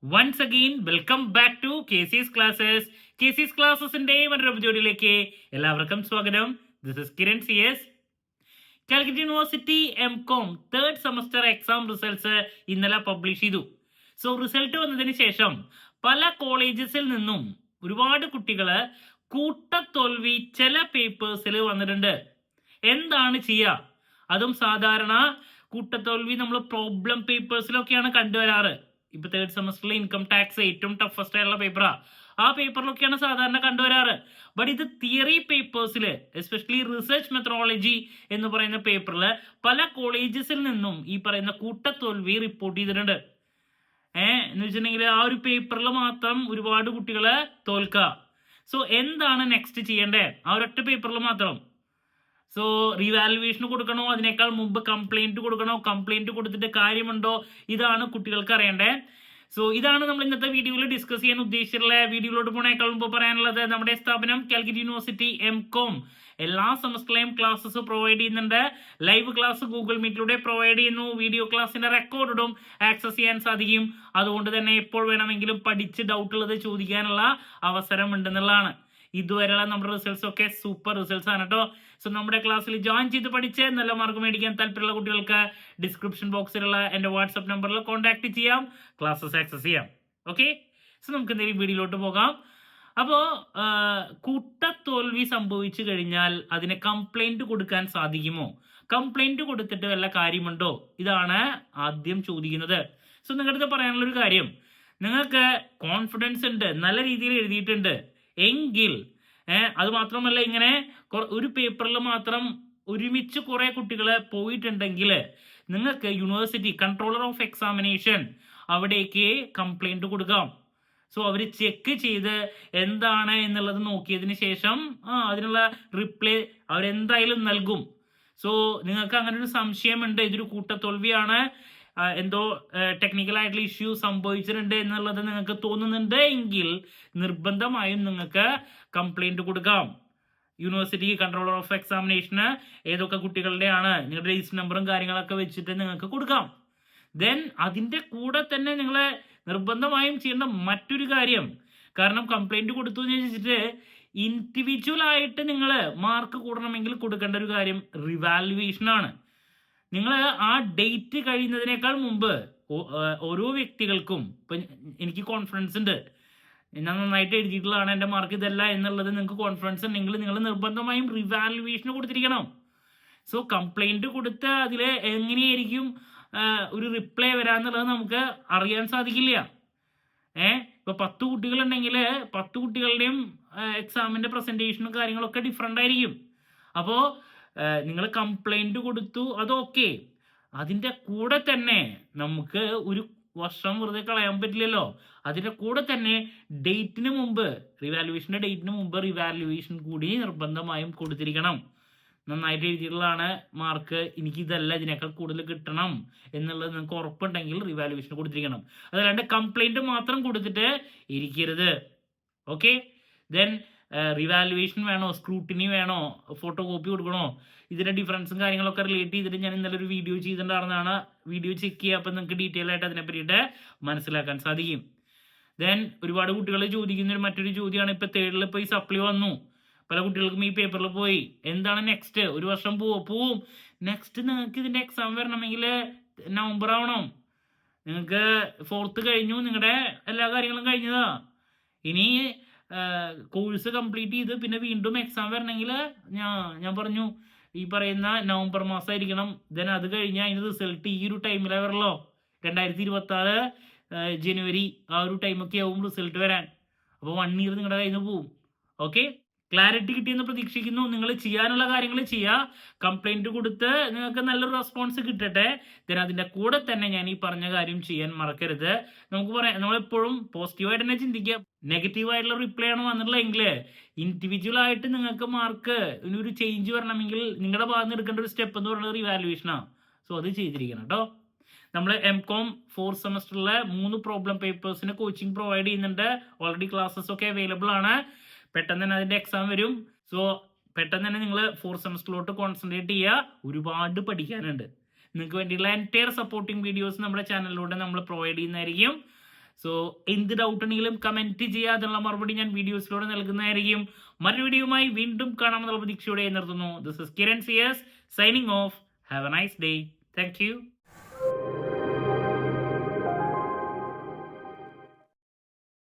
Once again, welcome back to KC's Classes. KC's Classes-ന്റെ മറ്റൊരു എപ്പിസോഡിലേക്ക് എല്ലാവർക്കും സ്വാഗതം. This is Kiran CS. Calicut university MCOM third semester exam results ഇന്നലെ publish ചെയ്തു. So result വന്നതിന് ശേഷം പല കോളേജസിൽ നിന്നും ഒരുപാട് കുട്ടികൾ കൂട്ടത്തോൽവി ചില പേപ്പേഴ്സിൽ വന്നിട്ടുണ്ട്. എന്താണ് ചെയ്യുക? അതും സാധാരണ കൂട്ടത്തോൽവി നമ്മൾ പ്രോബ്ലം പേപ്പേഴ്സിലൊക്കെയാണ് കണ്ടുവരാറ്. ഇപ്പൊ തേർഡ് സെമസ്റ്ററിൽ ഇൻകം ടാക്സ് ഏറ്റവും ടഫസ്റ്റ് ആയിട്ടുള്ള പേപ്പറാ. ആ പേപ്പറിലൊക്കെയാണ് സാധാരണ കണ്ടുവരാറ്. ബട്ട് ഇത് തിയറി പേപ്പേഴ്സിൽ, എസ്പെഷ്യലി റിസർച്ച് മെത്തഡോളജി എന്ന് പറയുന്ന പേപ്പറിൽ പല കോളേജസിൽ നിന്നും ഈ പറയുന്ന കൂട്ടത്തോൽവി റിപ്പോർട്ട് ചെയ്തിട്ടുണ്ട്. എന്ന് വെച്ചിട്ടുണ്ടെങ്കിൽ ആ ഒരു പേപ്പറിൽ മാത്രം ഒരുപാട് കുട്ടികളെ തോൽക്കുക. സോ എന്താണ് നെക്സ്റ്റ് ചെയ്യേണ്ടത്? ആ ഒരൊറ്റ പേപ്പറിൽ മാത്രം. സോ റീവാലുവേഷൻ കൊടുക്കണോ, അതിനേക്കാൾ മുമ്പ് കംപ്ലൈന്റ് കൊടുക്കണോ, കംപ്ലൈന്റ് കൊടുത്തിട്ട് കാര്യമുണ്ടോ, ഇതാണ് കുട്ടികൾക്ക് അറിയേണ്ടത്. സോ ഇതാണ് നമ്മൾ ഇന്നത്തെ വീഡിയോയിൽ ഡിസ്കസ് ചെയ്യാൻ ഉദ്ദേശിച്ചിട്ടുള്ള. വീഡിയോയിലോട്ട് പോണേക്കാൾ മുമ്പ് പറയാനുള്ളത്, നമ്മുടെ സ്ഥാപനം കാലിക്കറ്റ് യൂണിവേഴ്സിറ്റി MCOM എല്ലാ സെമസ്റ്ററിലെയും ക്ലാസ്സസ് പ്രൊവൈഡ് ചെയ്യുന്നുണ്ട്. ലൈവ് ക്ലാസ് ഗൂഗിൾ മീറ്റിലൂടെ പ്രൊവൈഡ് ചെയ്യുന്നു. വീഡിയോ ക്ലാസ്സിന്റെ റെക്കോർഡും ആക്സസ് ചെയ്യാൻ സാധിക്കും. അതുകൊണ്ട് തന്നെ എപ്പോൾ വേണമെങ്കിലും പഠിച്ച് ഡൗട്ട് ഉള്ളത് ചോദിക്കാനുള്ള അവസരം ഉണ്ടെന്നുള്ളതാണ്. ഇതുവരെയുള്ള നമ്മുടെ റിസൾട്ട്സ് ഒക്കെ സൂപ്പർ റിസൾട്ട്സ് ആണ് കേട്ടോ. സോ നമ്മുടെ ക്ലാസ്സിൽ ജോയിൻ ചെയ്ത് പഠിച്ച് നല്ല മാർക്ക് മേടിക്കാൻ താല്പര്യമുള്ള കുട്ടികൾക്ക് ഡിസ്ക്രിപ്ഷൻ ബോക്സിലുള്ള എൻ്റെ വാട്സപ്പ് നമ്പറിൽ കോൺടാക്ട് ചെയ്യാം, ക്ലാസ്സസ് ആക്സസ് ചെയ്യാം. ഓക്കെ, സോ നമുക്ക് എന്തെങ്കിലും വീഡിയോയിലോട്ട് പോകാം. അപ്പോൾ കൂട്ടത്തോൽവി സംഭവിച്ചു കഴിഞ്ഞാൽ അതിനെ കംപ്ലൈന്റ് കൊടുക്കാൻ സാധിക്കുമോ? കംപ്ലൈന്റ് കൊടുത്തിട്ട് വല്ല കാര്യമുണ്ടോ? ഇതാണ് ആദ്യം ചോദിക്കുന്നത്. സോ നിങ്ങളുടെ പറയാനുള്ളൊരു കാര്യം, നിങ്ങൾക്ക് കോൺഫിഡൻസ് ഉണ്ട്, നല്ല രീതിയിൽ എഴുതിയിട്ടുണ്ട് എങ്കിൽ, അത് മാത്രമല്ല ഇങ്ങനെ ഒരു പേപ്പറിൽ മാത്രം ഒരുമിച്ച് കുറെ കുട്ടികൾ പോയിട്ടുണ്ടെങ്കിൽ നിങ്ങൾക്ക് യൂണിവേഴ്സിറ്റി കൺട്രോളർ ഓഫ് എക്സാമിനേഷൻ അവിടേക്ക് കംപ്ലൈന്റ് കൊടുക്കാം. സോ അവർ ചെക്ക് ചെയ്ത് എന്താണ് എന്നുള്ളത് നോക്കിയതിന് ശേഷം അതിനുള്ള റിപ്ലൈ അവരെന്തായാലും നൽകും. സോ നിങ്ങൾക്ക് അങ്ങനെ ഒരു സംശയമുണ്ട്, ഇതൊരു കൂട്ടത്തോൽവിയാണ്, എന്തോ ടെക്നിക്കൽ ആയിട്ടുള്ള ഇഷ്യൂ സംഭവിച്ചിട്ടുണ്ട് എന്നുള്ളത് നിങ്ങൾക്ക് തോന്നുന്നുണ്ട് എങ്കിൽ നിർബന്ധമായും നിങ്ങൾക്ക് കംപ്ലൈന്റ് കൊടുക്കാം. യൂണിവേഴ്സിറ്റി കൺട്രോളർ ഓഫ് എക്സാമിനേഷന് ഏതൊക്കെ കുട്ടികളുടെയാണ് നിങ്ങളുടെ രജിസ്റ്റർ നമ്പറും കാര്യങ്ങളൊക്കെ വെച്ചിട്ട് നിങ്ങൾക്ക് കൊടുക്കാം. ദെൻ അതിൻ്റെ കൂടെ തന്നെ നിങ്ങൾ നിർബന്ധമായും ചെയ്യേണ്ട മറ്റൊരു കാര്യം, കാരണം കംപ്ലൈന്റ് കൊടുത്തു എന്ന് വെച്ചിട്ട് ഇൻഡിവിജ്വൽ ആയിട്ട് നിങ്ങൾ മാർക്ക് കൂടണമെങ്കിൽ കൊടുക്കേണ്ട ഒരു കാര്യം റിവാലുവേഷൻ ആണ്. നിങ്ങൾ ആ ഡേറ്റ് കഴിയുന്നതിനേക്കാൾ മുമ്പ് ഓരോ വ്യക്തികൾക്കും, ഇപ്പം എനിക്ക് കോൺഫിഡൻസ് ഉണ്ട്, ഞാൻ നന്നായിട്ട് എഴുതിയിട്ടുള്ളതാണ്, എൻ്റെ മാർക്ക് ഇതല്ല എന്നുള്ളത് നിങ്ങൾക്ക് കോൺഫിഡൻസ് ഉണ്ടെങ്കിൽ നിങ്ങൾ നിർബന്ധമായും റിവാലുവേഷന് കൊടുത്തിരിക്കണം. സോ കംപ്ലൈന്റ് കൊടുത്ത് അതിൽ എങ്ങനെയായിരിക്കും ഒരു റിപ്ലൈ വരാന്നുള്ളത് നമുക്ക് അറിയാൻ സാധിക്കില്ല. ഇപ്പൊ 10 കുട്ടികളുണ്ടെങ്കിൽ 10 കുട്ടികളുടെയും എക്സാമിന്റെ പ്രസന്റേഷനും കാര്യങ്ങളൊക്കെ ഡിഫറെന്റ് ആയിരിക്കും. അപ്പോൾ നിങ്ങൾ കംപ്ലൈന്റ് കൊടുത്തു, അതൊക്കെ. അതിൻ്റെ കൂടെ തന്നെ നമുക്ക് ഒരു വർഷം വെറുതെ കളയാൻ പറ്റില്ലല്ലോ. അതിൻ്റെ കൂടെ തന്നെ ഡേറ്റിന് മുമ്പ്, റിവാലുവേഷൻ്റെ ഡേറ്റിന് മുമ്പ് റിവാലുവേഷൻ കൂടി നിർബന്ധമായും കൊടുത്തിരിക്കണം. നന്നായിട്ട് എഴുതിയിട്ടുള്ളതാണ്, മാർക്ക് എനിക്ക് ഇതല്ല ഇതിനേക്കാൾ കൂടുതൽ കിട്ടണം എന്നുള്ളത് നിങ്ങൾക്ക് ഉറപ്പുണ്ടെങ്കിൽ റിവാലുവേഷൻ കൊടുത്തിരിക്കണം. അതല്ലാണ്ട് കംപ്ലൈന്റ് മാത്രം കൊടുത്തിട്ട് ഇരിക്കരുത്. ഓക്കെ, ദെൻ റിവാലുവേഷൻ വേണോ, സ്ക്രൂട്ടിനി വേണോ, ഫോട്ടോ കോപ്പി കൊടുക്കണോ, ഇതിന്റെ ഡിഫറൻസും കാര്യങ്ങളൊക്കെ റിലേറ്റ് ചെയ്തിട്ട് ഞാൻ ഇന്നലെ ഒരു വീഡിയോ ചെയ്തിട്ടുണ്ടായിരുന്നതാണ്. വീഡിയോ ചെക്ക് ചെയ്യുക, അപ്പം നിങ്ങൾക്ക് ഡീറ്റെയിൽ ആയിട്ട് അതിനെ പറ്റിയിട്ട് മനസ്സിലാക്കാൻ സാധിക്കും. ദെൻ ഒരുപാട് കുട്ടികൾ ചോദിക്കുന്ന മറ്റൊരു ചോദ്യമാണ്, ഇപ്പൊ തേർഡിൽ ഇപ്പോൾ ഈ സപ്ലി വന്നു, പല കുട്ടികൾക്കും ഈ പേപ്പറിൽ പോയി, എന്താണ് നെക്സ്റ്റ്? ഒരു വർഷം പോവും. നെക്സ്റ്റ് നിങ്ങൾക്ക് ഇതിന്റെ എക്സാം വരണമെങ്കിൽ നവംബർ ആവണം. നിങ്ങൾക്ക് 4th കഴിഞ്ഞു, നിങ്ങളുടെ എല്ലാ കാര്യങ്ങളും കഴിഞ്ഞതാ. ഇനി കോഴ്സ് കംപ്ലീറ്റ് ചെയ്ത് പിന്നെ വീണ്ടും എക്സാം വരണമെങ്കിൽ ഞാൻ പറഞ്ഞു ഈ പറയുന്ന നവംബർ മാസമായിരിക്കണം. ദെൻ അത് കഴിഞ്ഞാൽ അതിന് റിസൾട്ട് ഈ ഒരു ടൈമിലെ വരല്ലോ, 2026 ജനുവരി ആ ഒരു ടൈമൊക്കെ ആവും റിസൾട്ട് വരാൻ. അപ്പോൾ 1 ഇയർ നിങ്ങളുടെ കയ്യിൽ നിന്ന് പോവും. ഓക്കെ, ക്ലാരിറ്റി കിട്ടിയെന്ന് പ്രതീക്ഷിക്കുന്നു. നിങ്ങൾ ചെയ്യാനുള്ള കാര്യങ്ങൾ ചെയ്യുക, കംപ്ലൈന്റ് കൊടുത്ത് നിങ്ങൾക്ക് നല്ലൊരു റെസ്പോൺസ് കിട്ടട്ടെ. ദെൻ അതിൻ്റെ കൂടെ തന്നെ ഞാൻ ഈ പറഞ്ഞ കാര്യം ചെയ്യാൻ മറക്കരുത്. നമുക്ക് പറയാം, നമ്മളെപ്പോഴും പോസിറ്റീവായിട്ട് തന്നെ ചിന്തിക്കുക. നെഗറ്റീവായിട്ടുള്ള റിപ്ലൈ ആണ് വന്നിട്ടുള്ളതെങ്കിൽ ഇൻഡിവിജ്വൽ ആയിട്ട് നിങ്ങൾക്ക് മാർക്ക് ഒരു ചേഞ്ച് വരണമെങ്കിൽ നിങ്ങളുടെ ഭാഗത്ത് എടുക്കേണ്ട ഒരു സ്റ്റെപ്പ് എന്ന് പറയുന്നത് റിവാലുവേഷനാണ്. സോ അത് ചെയ്തിരിക്കണം കേട്ടോ. നമ്മൾ MCOM 4th സെമസ്റ്ററിലെ 3 പ്രോബ്ലം പേപ്പേഴ്സിന് കോച്ചിങ് പ്രൊവൈഡ് ചെയ്യുന്നുണ്ട്. ഓൾറെഡി ക്ലാസ്സസ് ഒക്കെ അവൈലബിൾ ആണ്. പെട്ടെന്ന് തന്നെ അതിൻ്റെ എക്സാം വരും. സോ പെട്ടെന്ന് തന്നെ നിങ്ങൾ 4th സെമസ്റ്ററിലോട്ട് കോൺസെൻട്രേറ്റ് ചെയ്യുക. ഒരുപാട് പഠിക്കാനുണ്ട്. നിങ്ങൾക്ക് വേണ്ടിയുള്ള എൻറ്റയർ സപ്പോർട്ടിങ് വീഡിയോസ് നമ്മുടെ ചാനലിലൂടെ നമ്മൾ പ്രൊവൈഡ് ചെയ്യുന്നതായിരിക്കും. സോ എന്ത് ഡൗട്ട് ഉണ്ടെങ്കിലും കമൻറ്റ് ചെയ്യുക. അതിനുള്ള മറുപടി ഞാൻ വീഡിയോസിലൂടെ നൽകുന്നതായിരിക്കും. മറ്റൊരു വീഡിയോയുമായി വീണ്ടും കാണാമെന്നുള്ള പ്രതീക്ഷയോടെ നിർത്തുന്നു. This is Kiran CS signing off. Have a nice day. Thank U.